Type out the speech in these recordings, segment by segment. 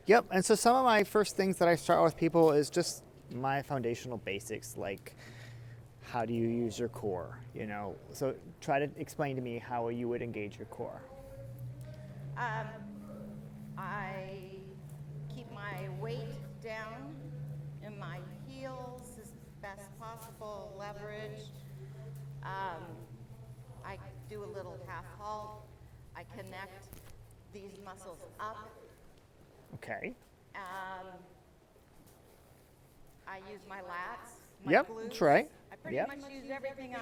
Yep, and so some of my first things that I start with people is just my foundational basics, like how do you use your core, you know? So try to explain to me how you would engage your core. I keep my weight down in my heels as best possible, leverage. I do a little half halt. I connect these muscles up. Okay. I use my lats, my Yep, glutes. that's right. I pretty Yep. much use everything I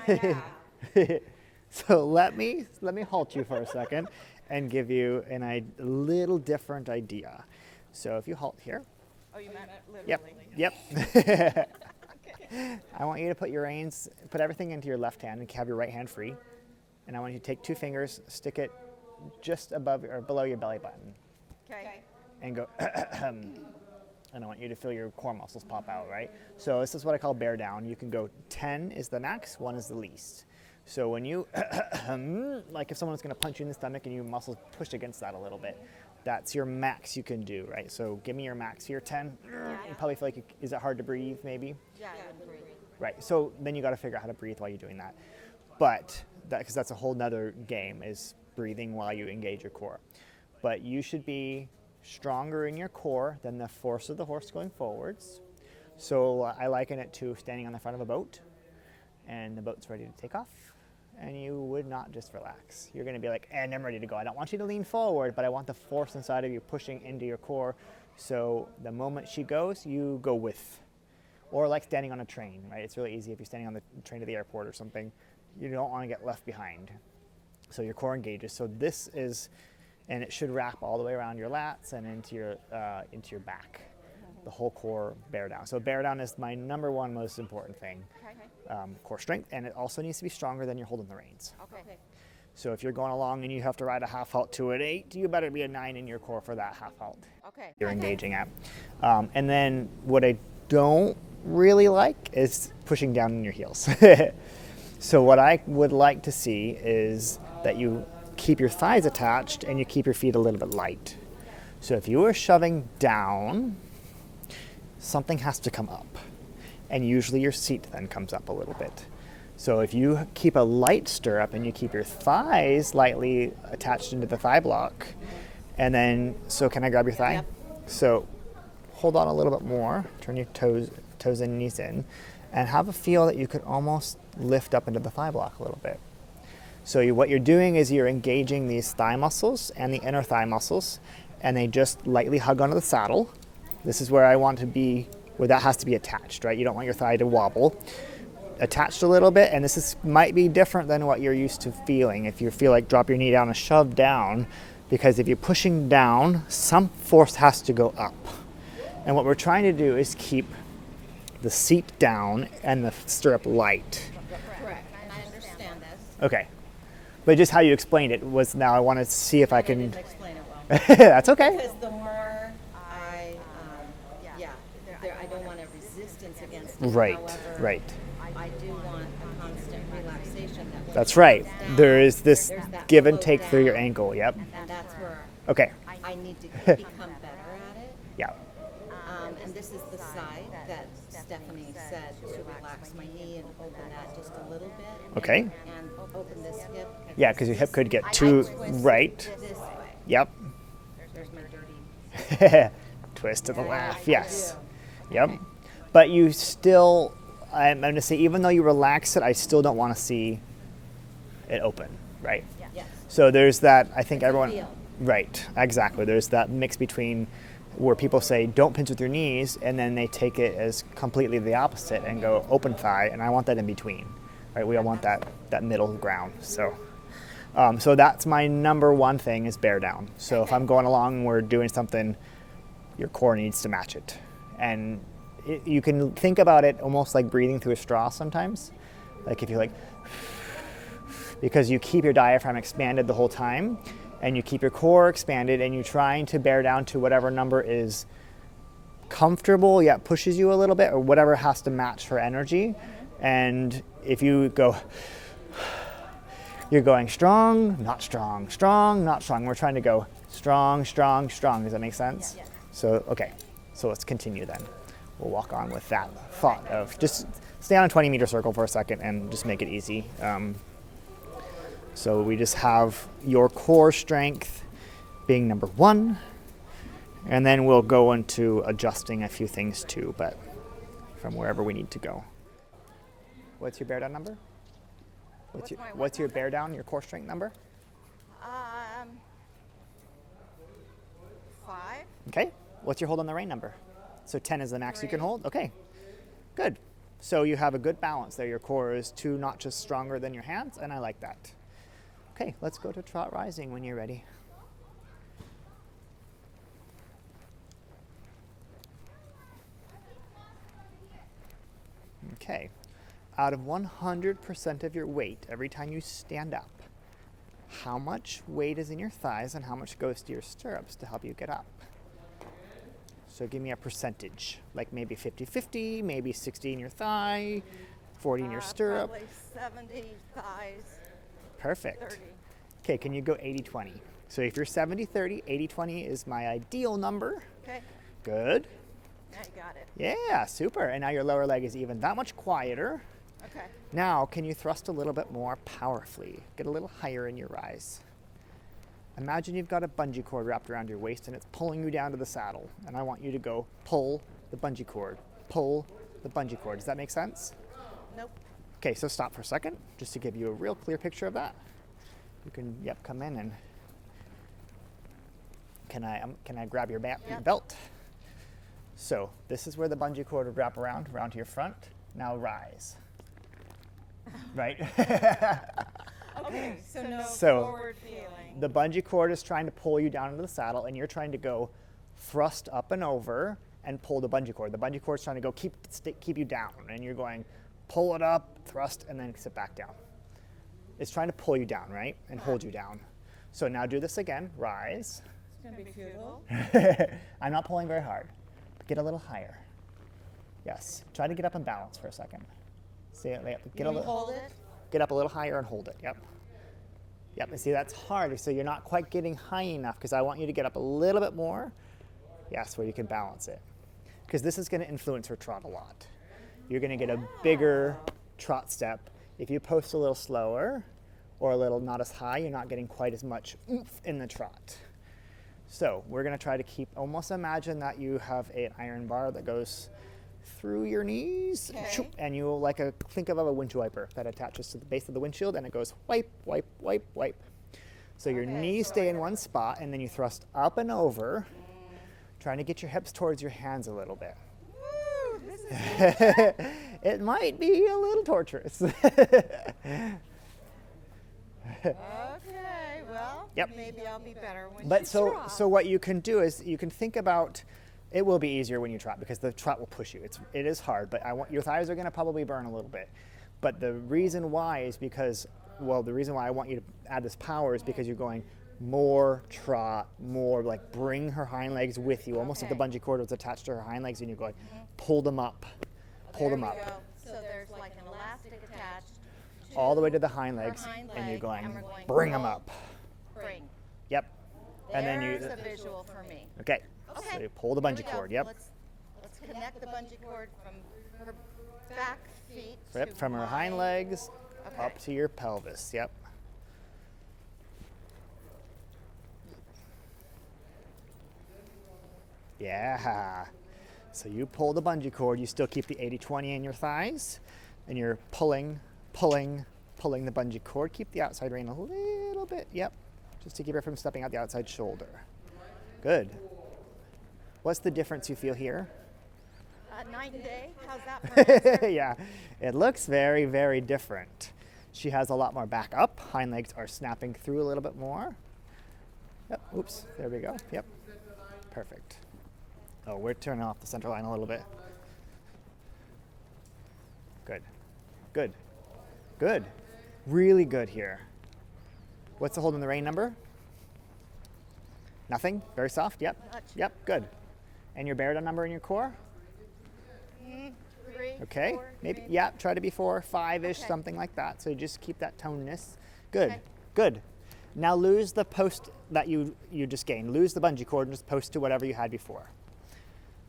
have. So let me halt you for a second and give you a little different idea. So if you halt here. Oh, you meant Yep. literally? Yep. Okay. I want you to put everything into your left hand and have your right hand free. And I want you to take 2 fingers, stick it just above or below your belly button. Okay. And go, and I want you to feel your core muscles pop out, right? So this is what I call bear down. You can go 10 is the max, 1 is the least. So when you, like if someone's gonna punch you in the stomach and your muscles push against that a little bit, that's your max you can do, right? So give me your max here, 10. You probably feel like, is it hard to breathe maybe? Yeah, I would breathe. Right, so then you gotta figure out how to breathe while you're doing that. But, because that's a whole nother game, is breathing while you engage your core. But you should be stronger in your core than the force of the horse going forwards. So I liken it to standing on the front of a boat and the boat's ready to take off. And you would not just relax. You're gonna be like, and I'm ready to go. I don't want you to lean forward, but I want the force inside of you pushing into your core. So the moment she goes, you go with. Or like standing on a train, right? It's really easy if you're standing on the train to the airport or something. You don't want to get left behind. So your core engages. So this is, and it should wrap all the way around your lats and into your back. The whole core bear down. So bear down is my number one most important thing. Core strength, and it also needs to be stronger than you're holding the reins. Okay. So if you're going along and you have to ride a half halt to an 8, you better be a 9 in your core for that half halt. Okay. You're engaging at. And then what I don't really like is pushing down in your heels. So what I would like to see is that you keep your thighs attached and you keep your feet a little bit light. So if you are shoving down, something has to come up. And usually your seat then comes up a little bit. So if you keep a light stirrup and you keep your thighs lightly attached into the thigh block, and then, so can I grab your thigh? Yep. So hold on a little bit more, turn your toes in, knees in, and have a feel that you could almost lift up into the thigh block a little bit. So what you're doing is you're engaging these thigh muscles and the inner thigh muscles, and they just lightly hug onto the saddle. This is where I want to be, where that has to be attached, right? You don't want your thigh to wobble. Attached a little bit, and this might be different than what you're used to feeling. If you feel like drop your knee down and shove down, because if you're pushing down, some force has to go up. And what we're trying to do is keep the seat down and the stirrup light. Correct. And I understand this. Okay. But just how you explained it was, now I want to see if I can... didn't explain it well. That's okay. Because the more I don't want a resistance against it. Right, However, right. I do want a constant relaxation. That's right. There is this There's that give and flow take through your down. ankle. Yep. And that's where Okay. I need to become better at it. Yeah. And this is the side that Stephanie said to relax my knee and open that just a little bit. Okay. And open this hip. Yeah, because your hip could get too right. This way. Yep. There's my dirty. Twist to the Yeah, left. I Yes. do. Yep. But you still, I'm going to say, even though you relax it, I still don't want to see it open, right? Yes. So there's that, I think everyone, feel. right, exactly. There's that mix between where people say don't pinch with your knees, and then they take it as completely the opposite and go open thigh, and I want that in between, right? We all want that middle ground. So so that's my number one thing is bear down. So if I'm going along and we're doing something, your core needs to match it. And you can think about it almost like breathing through a straw sometimes. Like if you're like, because you keep your diaphragm expanded the whole time, and you keep your core expanded, and you're trying to bear down to whatever number is comfortable yet pushes you a little bit, or whatever has to match for energy. And if you go, You're going strong, not strong, strong, not strong. We're trying to go strong, strong, strong. Does that make sense? Yeah. So, okay. So let's continue then. We'll walk on with that thought of just stay on a 20-meter circle for a second and just make it easy. So we just have your core strength being number one, and then we'll go into adjusting a few things too, but from wherever we need to go. What's your bear down number? What's your bear down, your core strength number? 5. Okay. What's your hold on the rein number? So 10 is the max you can hold? Okay. Good. So you have a good balance there. Your core is 2 notches stronger than your hands, and I like that. Okay, let's go to Trot Rising when you're ready. Okay. Out of 100% of your weight, every time you stand up, how much weight is in your thighs and how much goes to your stirrups to help you get up? So give me a percentage, like maybe 50-50, maybe 60 in your thigh, 40 in your stirrup. Probably 70 thighs. Perfect. 30. Okay, can you go 80-20? So if you're 70-30, 80-20 is my ideal number. Okay, Good. now you got it. Yeah, super. And now your lower leg is even that much quieter. Okay. Now, can you thrust a little bit more powerfully? Get a little higher in your rise. Imagine you've got a bungee cord wrapped around your waist and it's pulling you down to the saddle. And I want you to go pull the bungee cord. Pull the bungee cord. Does that make sense? Nope. Okay, so stop for a second, just to give you a real clear picture of that. You can, come in and can I grab your belt? So this is where the bungee cord would wrap around to your front. Now rise. Right? Okay, so no So- forward feeling. The bungee cord is trying to pull you down into the saddle, and you're trying to go thrust up and over and pull the bungee cord. The bungee cord is trying to go keep you down, and you're going pull it up, thrust, and then sit back down. It's trying to pull you down, right, and hold you down. So now do this again. Rise. It's going to be futile. I'm not pulling very hard. Get a little higher. Yes. Try to get up and balance for a second. See it. Get a little. Hold it. Get up a little higher and hold it. Yep. Yep. And see, that's hard. So you're not quite getting high enough because I want you to get up a little bit more. Yes, where you can balance it. Because this is going to influence her trot a lot. You're going to get a bigger trot step. If you post a little slower or a little not as high, you're not getting quite as much oomph in the trot. So we're going to try to almost imagine that you have an iron bar that goes through your knees, Okay. and you think of a windshield wiper that attaches to the base of the windshield, and it goes wipe, wipe, wipe, wipe. So your knees stay in one spot, and then you thrust up and over, trying to get your hips towards your hands a little bit. Woo, this is It might be a little torturous. okay. Well, Yep. maybe I'll be better when But you so trot. what you can do is you can think about, it will be easier when you trot because the trot will push you. It is hard, but your thighs are going to probably burn a little bit. But the reason why is because, the reason why I want you to add this power is because you're going more trot, more like bring her hind legs with you, almost if the bungee cord was attached to her hind legs, and you're going, pull them up, pull them There up, we go. So there's like an elastic attached all the way to the hind legs, hind and you're leg, going, and we're going bring them pull, up. Bring. Yep. And then There's you, a visual for me. okay. Okay. So you pull the Here we bungee go. cord. Yep. Let's connect the bungee cord from her back feet Yep. to From her my- hind legs Okay. up to your pelvis. Yep. Yeah. So you pull the bungee cord. You still keep the 80-20 in your thighs, and you're pulling the bungee cord. Keep the outside rein a little bit. Yep. Just to keep her from stepping out the outside shoulder. Good. What's the difference you feel here? Night and day. How's that for an answer? Yeah, it looks very, very different. She has a lot more back up. Hind legs are snapping through a little bit more. Yep, oops, there we go. Yep, perfect. Oh, we're turning off the center line a little bit. Good, good, good. Really good here. What's the hold in the rein number? Nothing? Very soft? Yep, Much. yep, good. And your bear down number in your core? 3, Okay, 4, maybe, yeah, try to be 4, 5-ish, Okay. something like that. So just keep that toneness. Good, Okay. good. Now lose the post that you just gained. Lose the bungee cord and just post to whatever you had before.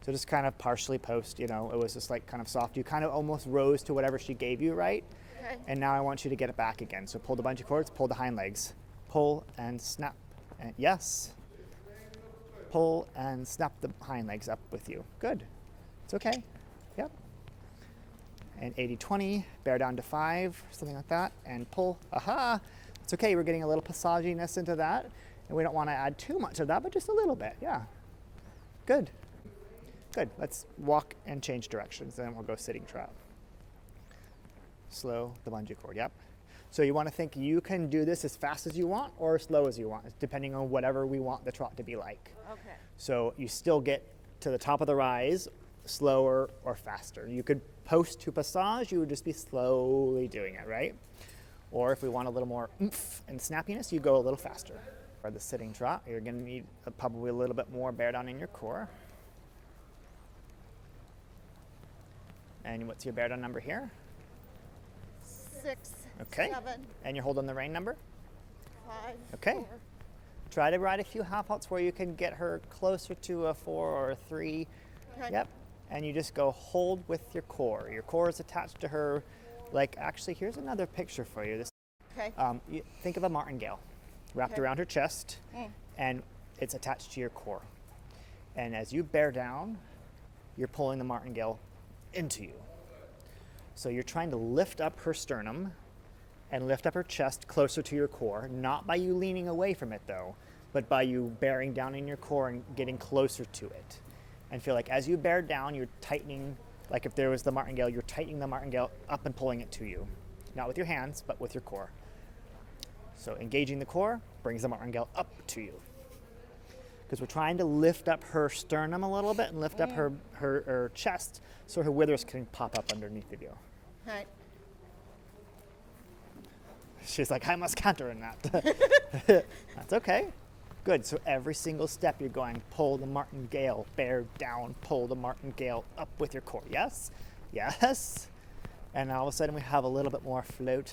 So just kind of partially post, you know, it was just like kind of soft. You kind of almost rose to whatever she gave you, right? Okay. And now I want you to get it back again. So pull the bungee cords, pull the hind legs. Pull and snap. And yes. Pull and snap the hind legs up with you. Good. It's okay. Yep. And 80-20, bear down to 5, something like that, and pull. Aha! It's okay, we're getting a little passaginess into that, and we don't want to add too much of that, but just a little bit, yeah. Good. Good. Let's walk and change directions, then we'll go sitting trot. Slow the bungee cord, yep. So you want to think you can do this as fast as you want or as slow as you want, depending on whatever we want the trot to be like. Okay. So you still get to the top of the rise slower or faster. You could post to passage, you would just be slowly doing it, right? Or if we want a little more oomph and snappiness, you go a little faster. For the sitting trot, you're going to need probably a little bit more bear down in your core. And what's your bear down number here? 6, Okay. 7, And you're holding the rein number? 5, Okay. 4. Try to ride a few half halts where you can get her closer to a 4 or a 3. Okay. Yep. And you just go hold with your core. Your core is attached to her. Like, actually, here's another picture for you. This, Okay. you think of a martingale wrapped Okay. around her chest, and it's attached to your core. And as you bear down, you're pulling the martingale into you. So you're trying to lift up her sternum and lift up her chest closer to your core, not by you leaning away from it though, but by you bearing down in your core and getting closer to it. And feel like as you bear down, you're tightening, like if there was the martingale, you're tightening the martingale up and pulling it to you. Not with your hands, but with your core. So engaging the core brings the martingale up to you. Because we're trying to lift up her sternum a little bit and lift up her chest so her withers can pop up underneath of you. Right. She's like, I must counter in that. That's okay. Good. So every single step you're going, pull the martingale, bear down, pull the martingale up with your core. Yes? Yes. And all of a sudden we have a little bit more float.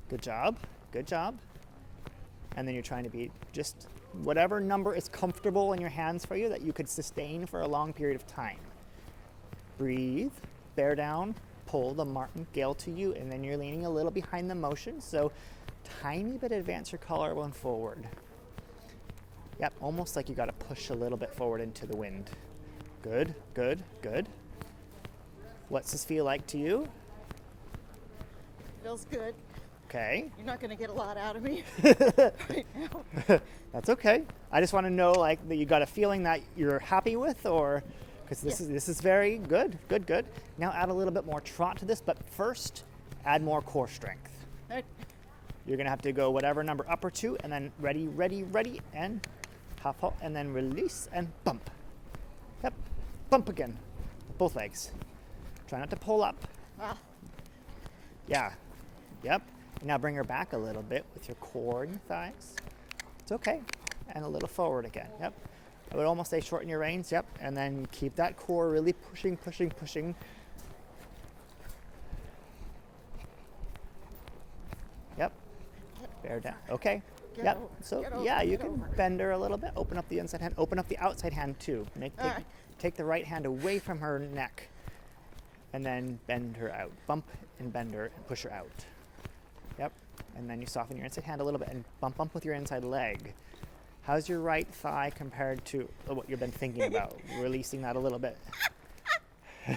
Good job. Good job. And then you're trying to be just whatever number is comfortable in your hands for you that you could sustain for a long period of time. Breathe, bear down, pull the martingale to you, and then you're leaning a little behind the motion, so tiny bit advance your collarbone forward. Yep, almost like you got to push a little bit forward into the wind. Good, good, good. What's this feel like to you? Feels good. Okay. You're not going to get a lot out of me right now. That's okay. I just want to know like that you got a feeling that you're happy with, or because this is very good, good, good. Now add a little bit more trot to this, but first add more core strength. Right. You're gonna have to go whatever number up or two, and then ready, ready, ready, and half halt, and then release and bump. Yep, bump again, both legs. Try not to pull up. Ah, Yeah, yep. Now bring her back a little bit with your core and your thighs. It's okay. And a little forward again. Yep. I would almost say shorten your reins. Yep. And then keep that core really pushing, pushing, pushing. Yep. Bear down. Okay. Yep. So yeah, you can bend her a little bit. Open up the inside hand. Open up the outside hand too. Take the right hand away from her neck. And then bend her out. Bump and bend her and push her out. Yep. And then you soften your inside hand a little bit and bump with your inside leg. How's your right thigh compared to what you've been thinking about? Releasing that a little bit. I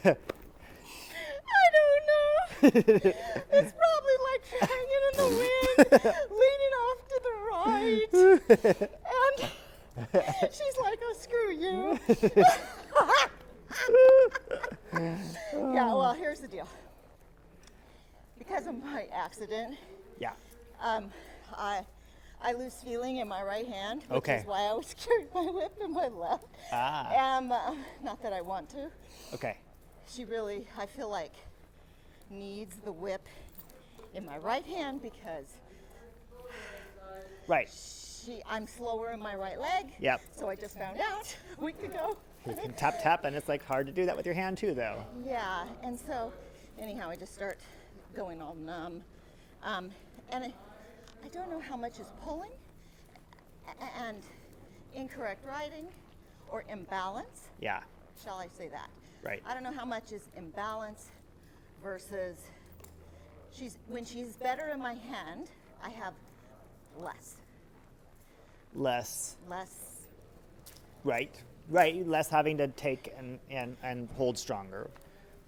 don't know. It's probably like hanging in the wind, leaning off to the right. And she's like, oh, screw you. Yeah, well, here's the deal. Because of my accident, Yeah. I lose feeling in my right hand, which Okay. is why I always carry my whip in my left. Not that I want to. Okay. She really, I feel like, needs the whip in my right hand because Right. I'm slower in my right leg. Yep. So I just found out a week ago. You can tap, and it's like hard to do that with your hand too, though. Yeah, and so anyhow, I just start going all numb. And I don't know how much is pulling and incorrect riding or imbalance. Yeah, Shall I say that? right. I don't know how much is imbalance versus when she's better in my hand, I have less. Less, Less. right, less having to take and hold stronger.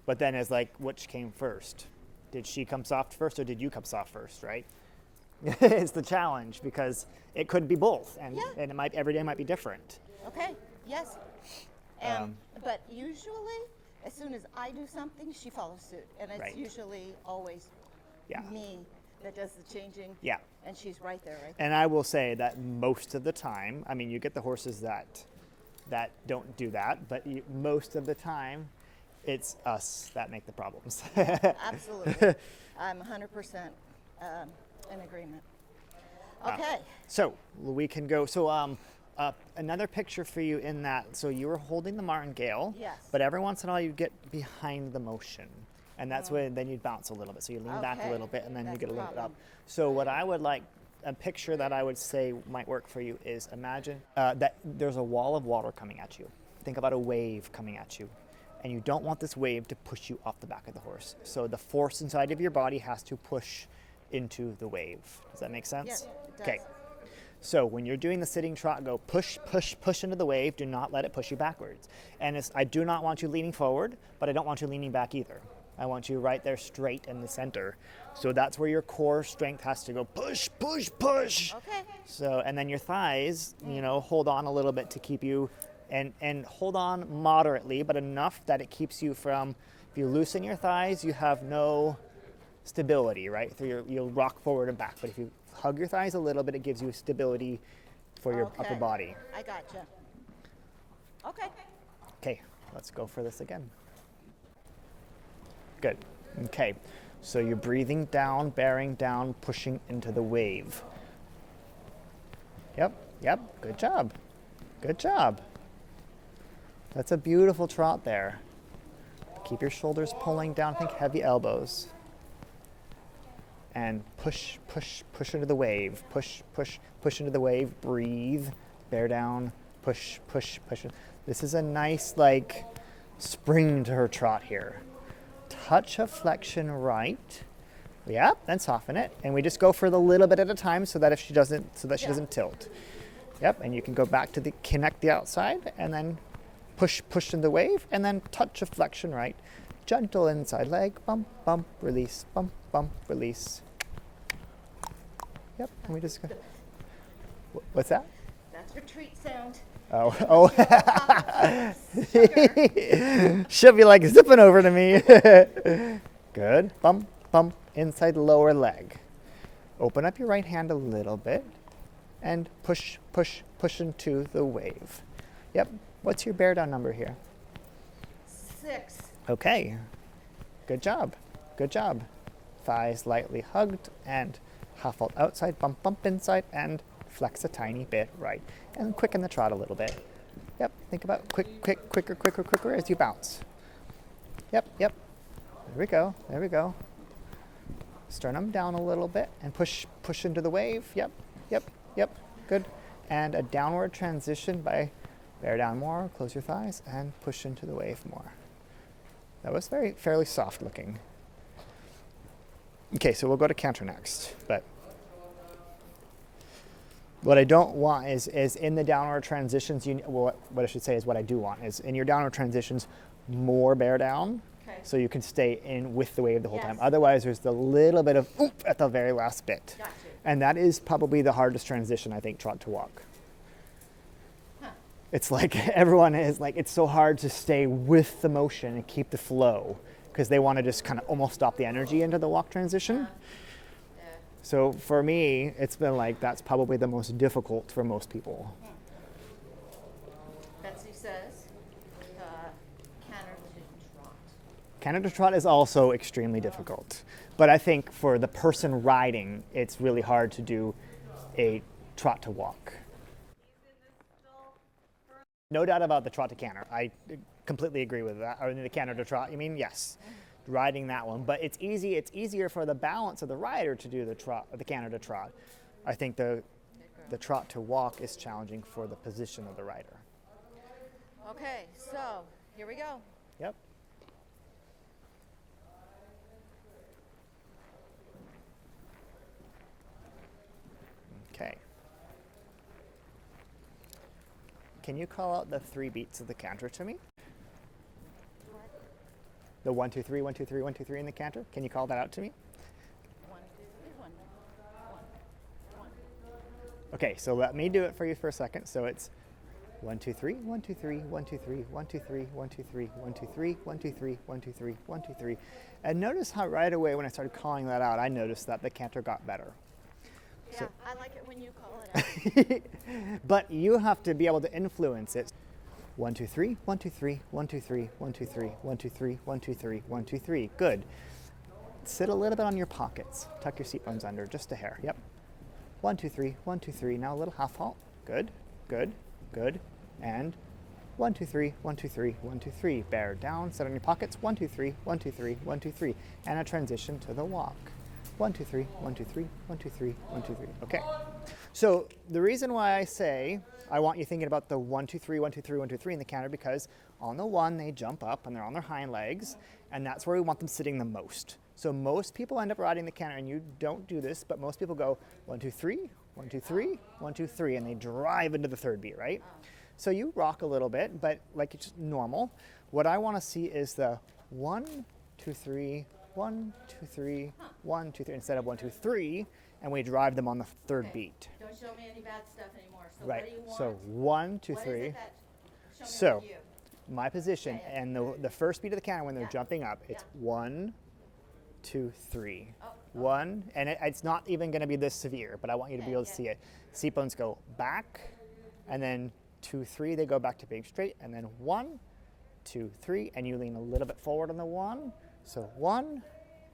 But then it's like, which came first? Did she come soft first or did you come soft first, right? It's the challenge because it could be both and every day might be different. Okay, yes. But usually, as soon as I do something, she follows suit. And it's Right. usually always Yeah. me that does the changing. Yeah. And she's right there, right? And I will say that most of the time, I mean, you get the horses that don't do that, but most of the time, it's us that make the problems. Absolutely. I'm 100% in agreement. Okay. So we can go. So another picture for you in that. So you were holding the martingale. Yes. But every once in a while you get behind the motion, and that's when then you bounce a little bit. So you lean back a Okay. little bit, and then you That's get a the little bit up. problem. So what I would like. A picture that I would say might work for you is imagine that there's a wall of water coming at you. Think about a wave coming at you. And you don't want this wave to push you off the back of the horse. So the force inside of your body has to push into the wave. Does that make sense? Yes, it does. Okay. So when you're doing the sitting trot, go push, push, push into the wave. Do not let it push you backwards. And I do not want you leaning forward, but I don't want you leaning back either. I want you right there straight in the center. So that's where your core strength has to go push, push, push. Okay. So, and then your thighs, hold on a little bit to keep you, and hold on moderately, but enough that it keeps you from, if you loosen your thighs, you have no stability, right? So you'll rock forward and back. But if you hug your thighs a little bit, it gives you stability for your upper Okay. body. I gotcha. Okay. Okay, let's go for this again. Good. Okay, so you're breathing down, bearing down, pushing into the wave. Yep, good job. Good job. That's a beautiful trot there. Keep your shoulders pulling down, think heavy elbows. And push, push, push into the wave. Push, push, push into the wave. Breathe, bear down, push, push, push. This is a nice, spring to her trot here. Touch of flexion right. Yep, then soften it. And we just go for the little bit at a time so that she doesn't tilt. Yep, and you can go back to connect the outside and then push, push in the wave, and then touch of flexion right. Gentle inside leg, bump, bump, release, bump, bump, release. Yep, and we just go. What's that? That's her treat sound. Oh. She'll be like zipping over to me. Good. Bump, bump, inside lower leg. Open up your right hand a little bit and push, push, push into the wave. Yep. What's your bear down number here? 6. Okay. Good job. Good job. Thighs lightly hugged and half vault outside, bump, bump inside, and flex a tiny bit right. And quicken the trot a little bit. Yep. Think about quicker as you bounce. Yep. There we go. Sternum down a little bit and push into the wave. Yep. Good. And a downward transition by bear down more, close your thighs, and push into the wave more. That was fairly soft looking. Okay, so we'll go to canter next. But what I don't want is in the downward transitions, what I should say is what I do want is in your downward transitions, more bear down. Okay. So you can stay in with the wave the whole Yes. time. Otherwise, there's the little bit of oomph at the very last bit. Got you. And that is probably the hardest transition, I think, trot to walk. Huh. It's like everyone is like, it's so hard to stay with the motion and keep the flow because they want to just kind of almost stop the energy into the walk transition. Yeah. So for me, it's been like, that's probably the most difficult for most people. Betsy says, canter to trot. Canter to trot is also extremely difficult. But I think for the person riding, it's really hard to do a trot to walk. No doubt about the trot to canter. I completely agree with that. Or the canter to trot, you mean? Yes. Riding that one. But it's easier for the balance of the rider to do the canter to trot. I think the trot to walk is challenging for the position of the rider. Okay, so here we go. Yep. Okay. Can you call out the 3 beats of the canter to me? What? The 1, 2, 3, 1, 2, 3, 1, 2, 3 in the canter? Can you call that out to me? 1, 2, 3, 1, 1. Okay, so let me do it for you for a second. So it's 1, 2, 3, 1, 2, 3, 1, 2, 3, 1, 2, 3, 1, 2, 3, 1, 2, 3, 1, 2, 3, 1, 2, 3, 1, 2, 3. And notice how right away when I started calling that out, I noticed that the canter got better. Yeah, So, I like it when you call it out. but you have to be able to influence it. 1, 2, 3, 1, 2, 3, 1, 2, 3, 1, 2, 3, 1, 2, 3, 1, 2, 3, 1, 2, 3. Good. Sit a little bit on your pockets. Tuck your seat bones under just a hair. Yep. 1, 2, 3, 1, 2, 3. Now a little half halt. Good, good, good. And 1, 2, 3, 1, 2, 3, 1, 2, 3. Bear down, sit on your pockets. 1, 2, 3, 1, 2, 3, 1, 2, 3. And a transition to the walk. 1, 2, 3, 1, 2, 3, 1, 2, 3, 1, 2, 3. Okay. So the reason why I say I want you thinking about the 1, 2, 3, 1, 2, 3, 1, 2, 3 in the canter, because on the 1 they jump up and they're on their hind legs, and that's where we want them sitting the most. So most people end up riding the canter, and you don't do this, but most people go 1, 2, 3, 1, 2, 3, 1, 2, 3, and they drive into the 3rd beat, right? So you rock a little bit, but like it's normal. What I want to see is the 1, 2, 3, 1, 2, 3, 1, 2, 3, instead of 1, 2, 3, and we drive them on the 3rd beat. Don't show me any bad stuff anymore. So Right. what do you want? So 1, 2, What is 3. it that, show me So for you. my position and the first beat of the canter when they're jumping up, it's 1, 2, 3. 1, and it's not even going to be this severe, but I want you to be able to see it. Seat bones go back, and then 2, 3, they go back to being straight, and then 1, 2, 3, and you lean a little bit forward on the 1. So 1,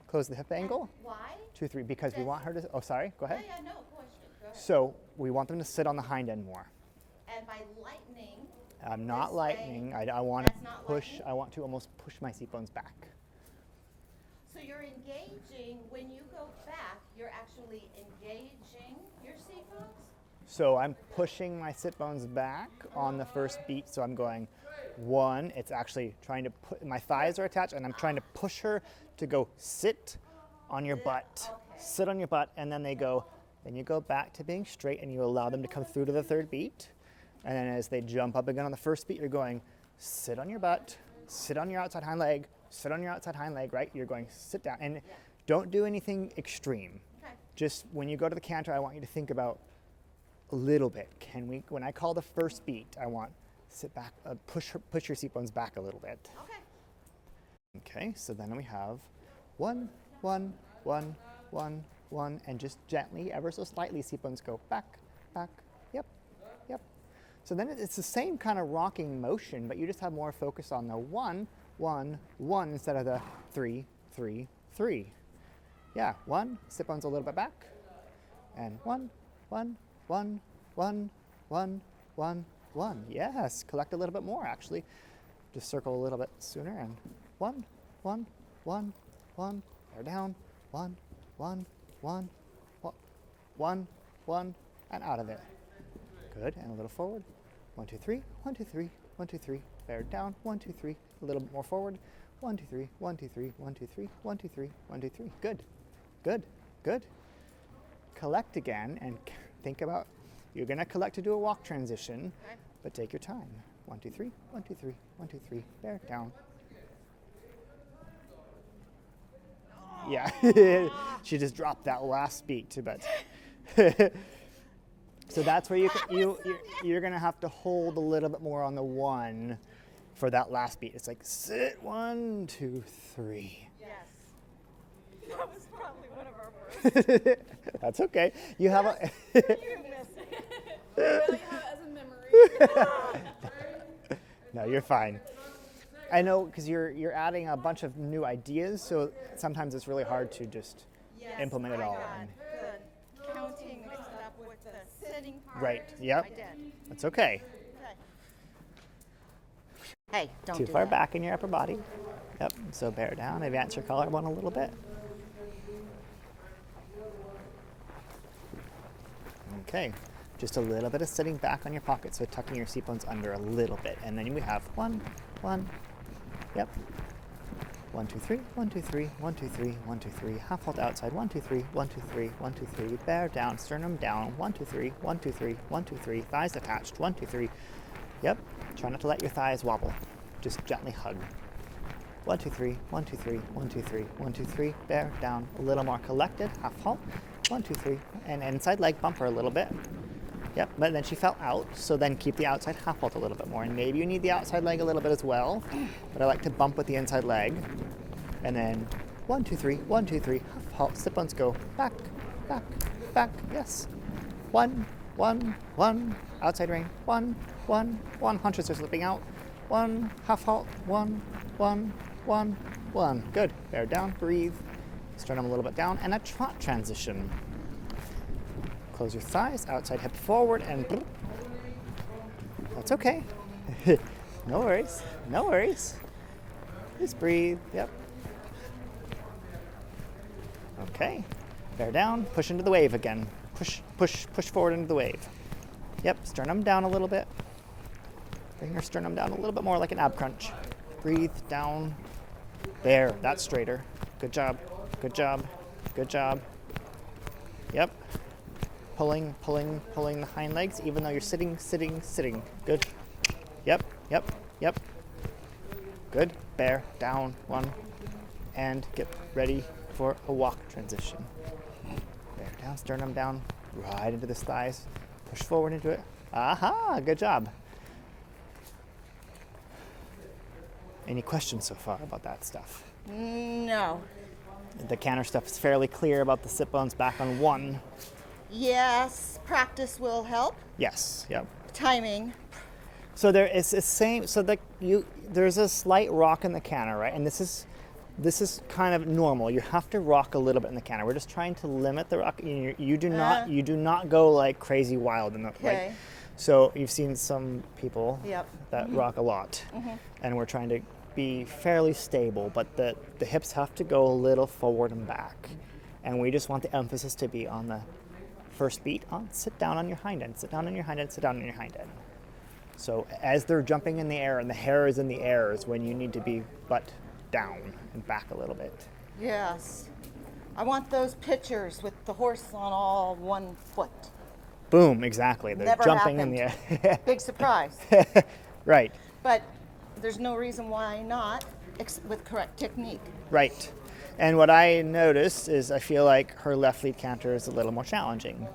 close the hip angle. Why? 2, 3, because we want her to. Oh, sorry. Go ahead. Yeah, no question. Go ahead. So we want them to sit on the hind end more. And by lightening, I'm not This lightening. way, I want to that's not push. lightening? I want to almost push my seat bones back. so you're engaging, when you go back, you're actually engaging your seat bones? So I'm pushing my sit bones back on the first beat. So I'm going 1. It's actually trying to put, my thighs are attached, and I'm trying to push her to go sit on your butt. Okay. Sit on your butt, and then then you go back to being straight, and you allow them to come through to the 3rd beat. And then as they jump up again on the first beat, you're going sit on your butt, sit on your outside hind leg, sit on your outside hind leg, right? You're going sit down, and don't do anything extreme. Okay. Just when you go to the canter, I want you to think about a little bit. When I call the first beat, I want sit back, push your seat bones back a little bit. Okay. Okay, so then we have 1, 1, 1, 1, 1, and just gently, ever so slightly, seat bones go back, back, yep, yep. So then it's the same kind of rocking motion, but you just have more focus on the 1, 1, 1 instead of the 3, 3, 3. Yeah, 1, sit bones a little bit back, and 1, 1, 1, 1, 1, 1, 1. Yes, collect a little bit more actually. Just circle a little bit sooner, and 1, 1, 1, 1, bear down, 1, 1, 1, 1, 1, and out of it. Good, and a little forward. 1, 2, 3, 1, 2, 3, 1, 2, 3, bear down, 1, 2, 3, a little bit more forward. 1, 2, 3, 1, 2, 3, 1, 2, 3, 1, 2, 3, 1, 2, 3. Good, good, good. Collect again and think about, you're going to collect to do a walk transition, Okay. but take your time. 1, 2, 3, 1, 2, 3, 1, 2, 3, bear down. Yeah, she just dropped that last beat, but so that's where you're gonna have to hold a little bit more on the 1 for that last beat. It's like sit 1, 2, 3. Yes. That was probably one of our first. That's okay. You have a. You missed it. Now you have it as a memory. No, you're fine. I know because you're adding a bunch of new ideas, so sometimes it's really hard to just implement it I all. got the counting mixed up with the sitting part. Right, yep. I did. That's okay. Okay. Hey, don't Too do far that. back in your upper body. Yep. So bear down. Advance your collarbone a little bit. Okay, just a little bit of sitting back on your pocket, so tucking your seat bones under a little bit. And then we have 1, 1, yep. 1, 2, 3, 1, 2, 3, 1, 2, 3, 1, 2, 3. Half halt outside, 1, 2, 3, 1, 2, 3, 1, 2, 3. Bear down, sternum down, 1, 2, 3, 1, 2, 3, 1, 2, 3. Thighs attached, 1, 2, 3. Yep, try not to let your thighs wobble. Just gently hug. 1, 2, 3, 1, 2, 3, 1, 2, 3, 1, 2, 3. Bear down, a little more collected, half halt. 1, 2, 3, and inside leg bump her a little bit. Yep, but then she fell out, so then keep the outside half halt a little bit more. And maybe you need the outside leg a little bit as well, but I like to bump with the inside leg. And then 1, 2, 3, 1, 2, 3, half halt, sit bones go, back, back, back, yes. 1, 1, 1, outside ring, 1, 1, 1, haunches are slipping out. 1, half halt, 1, 1, 1, 1. Good, bear down, breathe. Sternum a little bit down, and a trot transition. Close your thighs, outside hip forward, and that's okay. No worries, no worries. Just breathe, yep. Okay, bear down, push into the wave again. Push, push, push forward into the wave. Yep, sternum down a little bit. Bring your sternum down a little bit more like an ab crunch. Breathe down. There, that's straighter. Good job. Good job. Good job. Yep. Pulling, pulling, pulling the hind legs, even though you're sitting, sitting, sitting. Good. Yep, yep, yep. Good. Bear down, 1. And get ready for a walk transition. Bear down, sternum down, right into the thighs. Push forward into it. Aha, good job. Any questions so far about that stuff? No. The canter stuff is fairly clear about the sit bones back on 1. Yes, practice will help. Yes, yep. Timing. So there is the same. So there's a slight rock in the canter, right? And this is kind of normal. You have to rock a little bit in the canter. We're just trying to limit the rock. You do not go like crazy wild in the Okay. like. So you've seen some people Yep. that rock a lot, and we're trying to be fairly stable, but the hips have to go a little forward and back, and we just want the emphasis to be on the first beat on sit down on your hind end, sit down on your hind end, sit down on your hind end. So as they're jumping in the air and the hair is in the air is when you need to be butt down and back a little bit. Yes. I want those pictures with the horse on all 1 foot. Boom, exactly. They're Never jumping in happened. the air. Big surprise. Right, But there's no reason why not with correct technique. right. And what I noticed is I feel like her left lead canter is a little more challenging.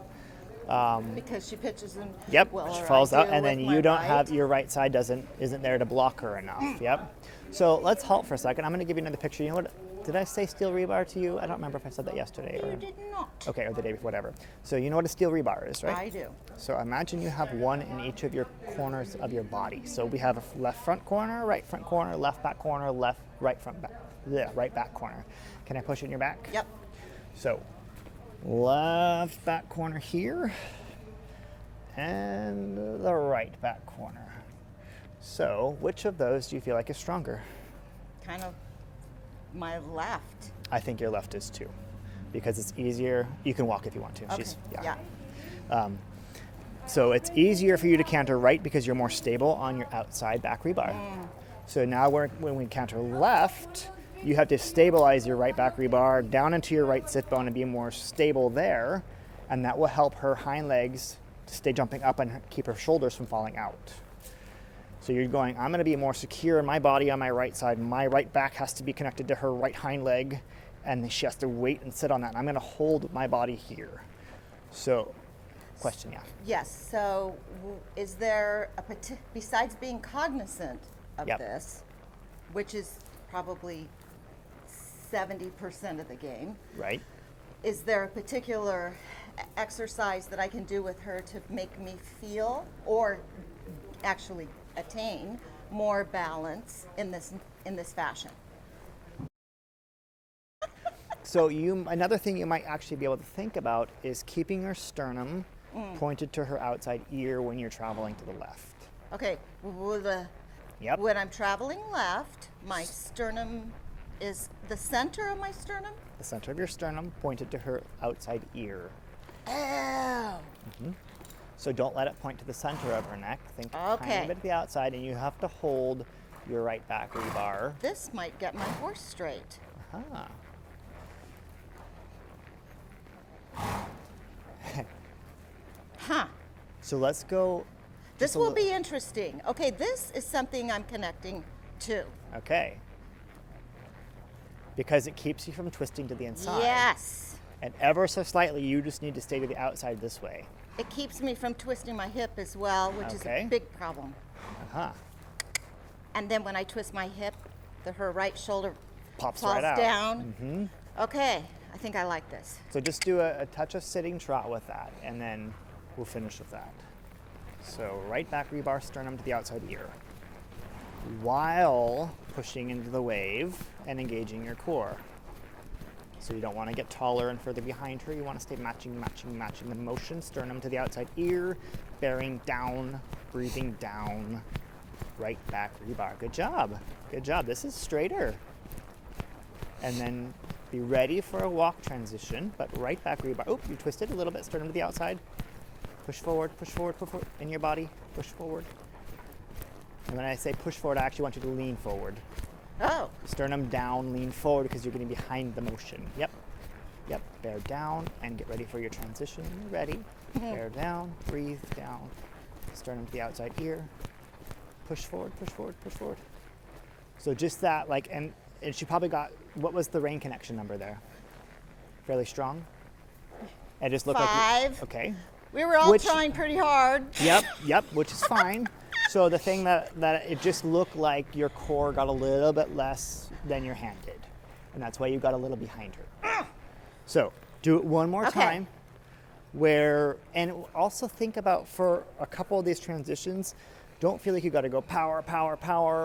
Because she pitches and Yep, well, she or falls I out, do and then with you my don't right. have your right side isn't there to block her enough. Yep. So let's halt for a second. I'm going to give you another picture. You know what? Did I say steel rebar to you? I don't remember if I said that yesterday or You did not. okay, or the day before, whatever. So you know what a steel rebar is, right? I do. So imagine you have 1 in each of your corners of your body. So we have a left front corner, right front corner, left back corner, right front back, right back corner. Can I push it in your back? Yep. So left back corner here and the right back corner. So which of those do you feel like is stronger? Kind of my left. I think your left is too, because it's easier. You can walk if you want to. Okay. Yeah. So it's easier for you to canter right because you're more stable on your outside back rebar. So now when we canter left, you have to stabilize your right back rebar down into your right sit bone and be more stable there, and that will help her hind legs to stay jumping up and keep her shoulders from falling out. So you're going, I'm going to be more secure in my body on my right side. My right back has to be connected to her right hind leg, and she has to wait and sit on that. And I'm going to hold my body here. So, question, yeah. Yes. So, is there besides being cognizant of Yep. this, which is probably 70% of the game, Right? is there a particular exercise that I can do with her to make me feel, or actually attain, more balance in this fashion? So another thing you might actually be able to think about is keeping your sternum pointed to her outside ear when you're traveling to the left. Okay. Yep. When I'm traveling left, my sternum is the center of my sternum. The center of your sternum pointed to her outside ear. Oh. So don't let it point to the center of her neck. Think a Okay. tiny bit to the outside, and you have to hold your right back rebar. This might get my horse straight. Ah. Huh. So let's go. This just a will little- be interesting. Okay, this is something I'm connecting to. Okay. Because it keeps you from twisting to the inside. Yes. And ever so slightly, you just need to stay to the outside this way. It keeps me from twisting my hip as well, which is Okay. a big problem. Uh-huh. And then when I twist my hip, her right shoulder Pops falls right out. down. Okay, I think I like this. So just do a touch of sitting trot with that, and then we'll finish with that. So right back rebar, sternum to the outside ear, while pushing into the wave and engaging your core. So you don't want to get taller and further behind her. You want to stay matching the motion. Sternum to the outside ear, bearing down, breathing down. Right back rebar. Good job. Good job. This is straighter. And then be ready for a walk transition, but right back rebar. Oh, you twisted a little bit. Sternum to the outside. Push forward in your body. Push forward. And when I say push forward, I actually want you to lean forward. Oh, Sternum down, lean forward because you're getting behind the motion. Yep. Yep. Bear down and get ready for your transition. You're ready. Bear down, breathe down. Sternum to the outside ear. Push forward. So just that, like, and she probably got, what was the rain connection number there? Fairly strong? It just looked like, 5. okay. We were all Which- trying pretty hard. Yep, which is fine. So the thing that it just looked like your core got a little bit less than your hand did. And that's why you got a little behind her. So do it one more Okay. time and also think about for a couple of these transitions, don't feel like you got to go power,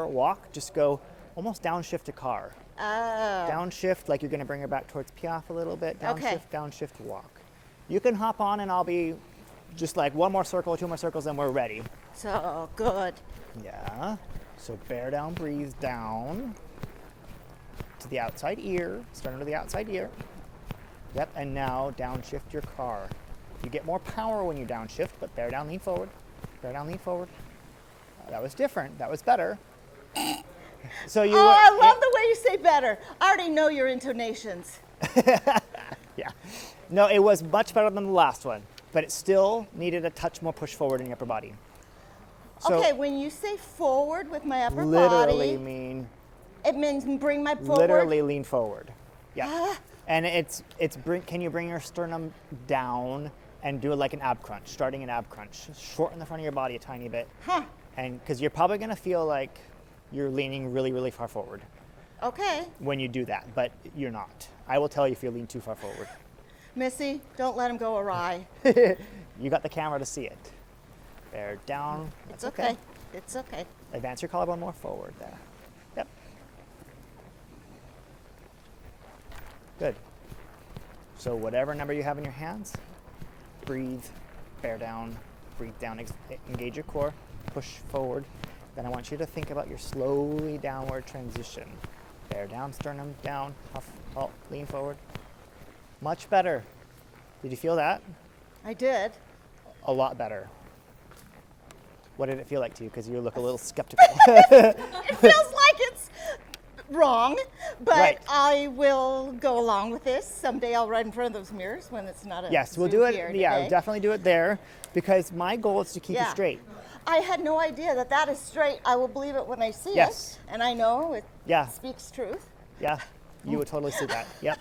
walk. Just go almost downshift to car. Oh. Downshift, like you're going to bring her back towards piaffe a little bit. Downshift, Okay. downshift, walk. You can hop on and I'll be just like one more circle, 2 more circles, and we're ready. So good. Yeah. So bear down, breathe down to the outside ear, sternum to the outside ear. Yep, and now downshift your car. You get more power when you downshift, but bear down, lean forward. Bear down, lean forward. That was different. That was better. So you. Oh, I love the way you say better. I already know your intonations. Yeah. No, it was much better than the last one, but it still needed a touch more push forward in your upper body. So Okay, when you say forward with my upper literally body, mean it means bring my forward. literally lean forward. Yeah. And can you bring your sternum down and do it like an ab crunch, starting an ab crunch. Shorten the front of your body a tiny bit. Huh. And because you're probably going to feel like you're leaning really, really far forward Okay. when you do that, but you're not. I will tell you if you lean too far forward. Missy, don't let him go awry. You got the camera to see it. Bear down. It's That's okay. It's okay. Advance your collarbone more forward there. Yep. Good. So whatever number you have in your hands, breathe, bear down, engage your core, push forward. Then I want you to think about your slowly downward transition. Bear down, sternum down, huff, halt, lean forward. Much better. Did you feel that? I did. A lot better. What did it feel like to you? Because you look a little skeptical. It feels like it's wrong, but Right. I will go along with this. Someday I'll run in front of those mirrors when it's not a Yes, we'll Zoom do it. here Yeah, today. definitely do it there because my goal is to keep you Yeah. straight. I had no idea that that is straight. I will believe it when I see Yes. it. And I know it Yeah. speaks truth. Yeah, you would totally see that. Yep.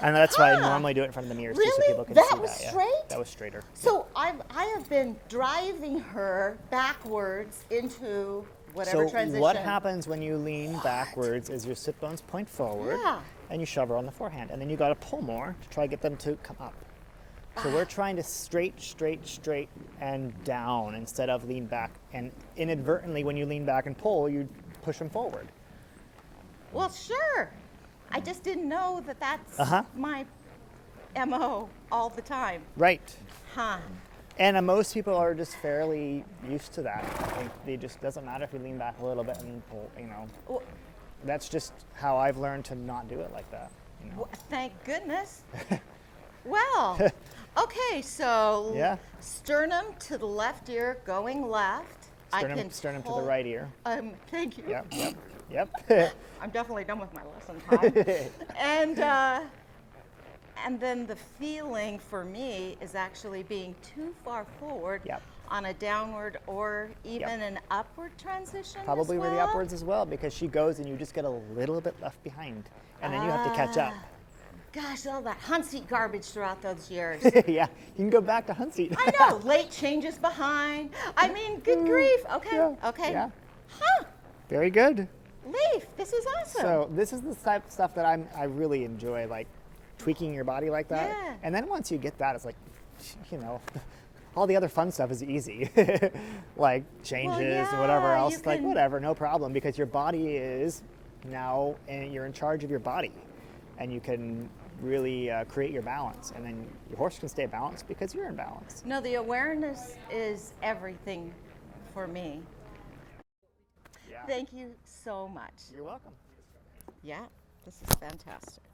And that's why I Huh. normally do it in front of the mirrors too, so Really? people can That see was that. Yeah. straight? That was straighter. So I have been driving her backwards into whatever So transition. what happens when you lean backwards is your sit bones point forward Yeah. and you shove her on the forehand. And then you got to pull more to try to get them to come up. So we're trying to straight, and down instead of lean back. And inadvertently, when you lean back and pull, you push them forward. Well, sure. I just didn't know that that's Uh-huh. my MO all the time. Right. Huh. And most people are just fairly used to that. I think it just doesn't matter if you lean back a little bit and pull, Well, That's just how I've learned to not do it like that. thank goodness. Well, Okay, so Yeah. sternum to the left ear, going left. Sternum to the right ear. Thank you. Yep, yep, yep. I'm definitely done with my lesson time. And then the feeling for me is actually being too far forward Yep. on a downward or even an upward transition. Probably as with the well. upwards as well, because she goes and you just get a little bit left behind, and then you have to catch up. Gosh, all that hunt seat garbage throughout those years. Yeah, you can go back to hunt seat. I know, late changes behind. I mean, good grief. Okay, Yeah, okay. yeah. Huh, Very good. Leaf, this is awesome. So this is the type of stuff that I really enjoy, like tweaking your body like that. Yeah. And then once you get that, it's like, you know, all the other fun stuff is easy, like changes and whatever yeah, else. you Like can- whatever, no problem, because your body is now, and you're in charge of your body, and you can really create your balance, and then your horse can stay balanced because you're in balance. No, the awareness is everything for me. Yeah. Thank you so much. You're welcome. Yeah, this is fantastic.